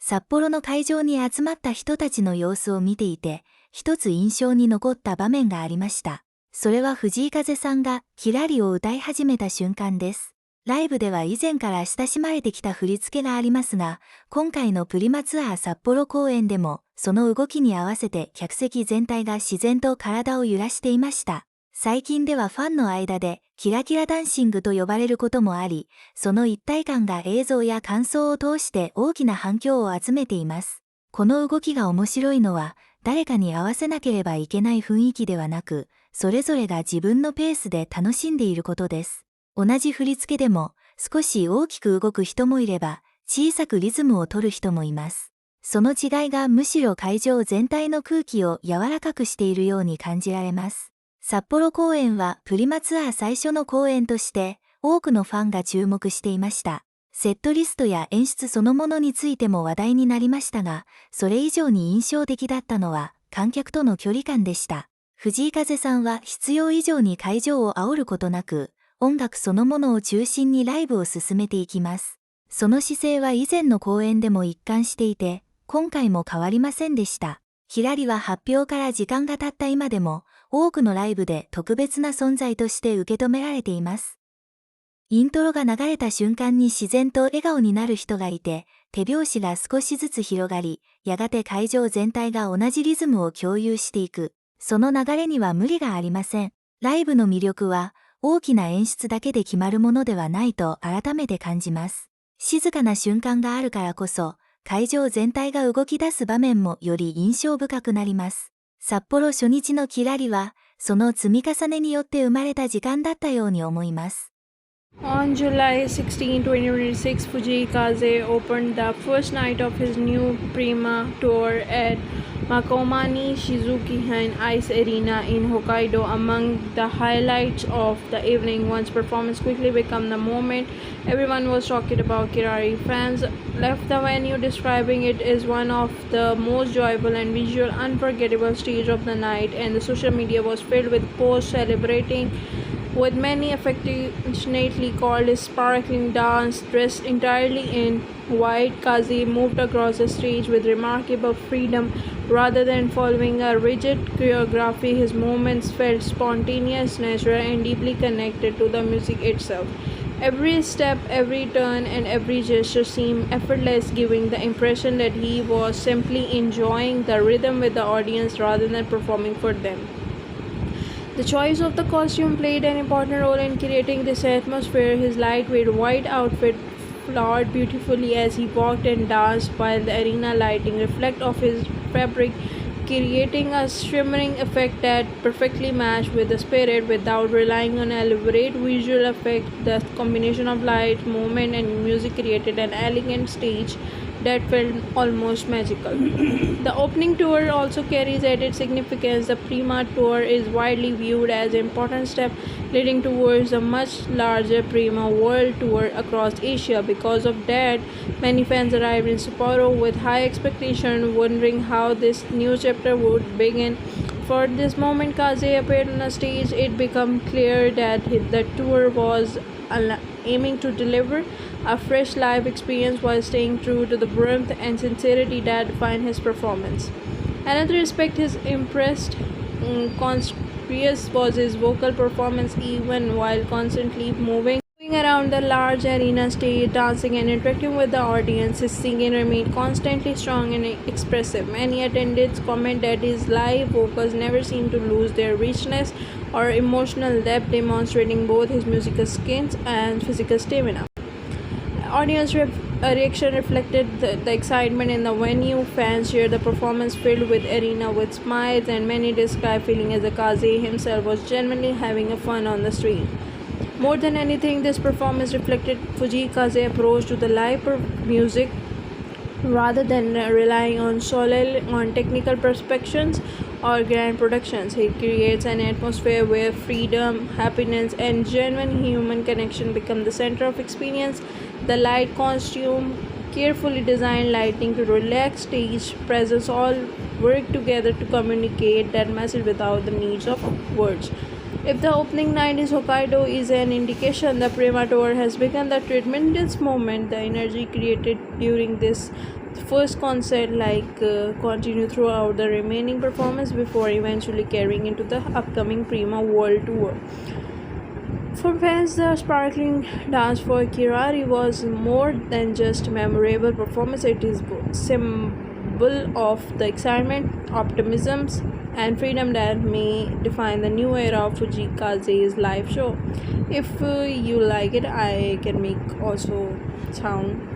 札幌の会場に集まった人たちの様子を見ていて、一つ印象に残った場面がありました。それは藤井風さんがキラリを歌い始めた瞬間です。ライブでは以前から親しまれてきた振り付けがありますが、今回のプリマツアー札幌公演でも、その動きに合わせて客席全体が自然と体を揺らしていました。最近ではファンの間でキラキラダンシングと呼ばれることもあり、その一体感が映像や感想を通して大きな反響を集めています。この動きが面白いのは、誰かに合わせなければいけない雰囲気ではなく、それぞれが自分のペースで楽しんでいることです。同じ振り付けでも、少し大きく動く人もいれば、小さくリズムを取る人もいます。その違いがむしろ会場全体の空気を柔らかくしているように感じられます。札幌公演はプリマツアー最初の公演として、多くのファンが注目していました。セットリストや演出そのものについても話題になりましたが、それ以上に印象的だったのは、観客との距離感でした。藤井風さんは必要以上に会場を煽ることなく、音楽そのものを中心にライブを進めていきます。その姿勢は以前の公演でも一貫していて、今回も変わりませんでした。キラリは発表から時間が経った今でも、多くのライブで特別な存在として受け止められています。イントロが流れた瞬間に自然と笑顔になる人がいて、手拍子が少しずつ広がり、やがて会場全体が同じリズムを共有していく。その流れには無理がありません。ライブの魅力は、大きな演出だけで決まるものではないと改めて感じます。静かな瞬間があるからこそ、会場全体が動き出す場面もより印象深くなります。札幌初日のキラリは、その積み重ねによって生まれた時間だったように思います。On July 16, 2026, Fujii Kaze opened the first night of his new Prima tour at Makomani Shizukihan Ice Arena in Hokkaido. Among the highlights of the evening, one's performance quickly became the moment everyone was talking about. Kirari fans left the venue describing it as one of the most joyful and visual unforgettable stage of the night, and the social media was filled with posts celebrating, with many affectionately called his sparkling dance. Dressed entirely in white, Kazi moved across the stage with remarkable freedom. Rather than following a rigid choreography, his movements felt spontaneous, natural, and deeply connected to the music itself. Every step, every turn, and every gesture seemed effortless, giving the impression that he was simply enjoying the rhythm with the audience rather than performing for them. The choice of the costume played an important role in creating this atmosphere. His lightweight white outfit flowered beautifully as he walked and danced, while the arena lighting reflected off his fabric, creating a shimmering effect that perfectly matched with the spirit without relying on elaborate visual effects. The combination of light, movement, and music created an elegant stage that felt almost magical. The opening tour also carries added significance. The Prima tour is widely viewed as an important step leading towards a much larger Prima World Tour across Asia. Because of that, many fans arrived in Sapporo with high expectations, wondering how this new chapter would begin. For this moment Kaze appeared on the stage, it became clear that the tour was aiming to deliver a fresh live experience while staying true to the warmth and sincerity that defined his performance. Another aspect his impressed conspicuous was his vocal performance. Even while constantly moving around the large arena stage, dancing and interacting with the audience, his singing remained constantly strong and expressive. Many attendants comment that his live vocals never seemed to lose their richness or emotional depth, demonstrating both his musical skills and physical stamina. Audience reaction reflected the excitement in the venue. Fans shared the performance filled with arena with smiles, and many described feeling as Kaze himself was genuinely having a fun on the street. More than anything, this performance reflected Fujii Kaze's approach to the live music. Rather than relying solely on technical perfections or grand productions, he creates an atmosphere where freedom, happiness, and genuine human connection become the center of experience. The light costume, carefully designed lighting to relax stage presence all work together to communicate that message without the needs of words. If the opening night in Hokkaido is an indication, the Prima tour has become the tremendous moment. The energy created during this The first concert continued throughout the remaining performance before eventually carrying into the upcoming Prima World Tour. For fans, the sparkling dance for Kirari was more than just a memorable performance. It is a symbol of the excitement, optimism, and freedom that may define the new era of Fujikaze's live show. If you like it, I can make also sound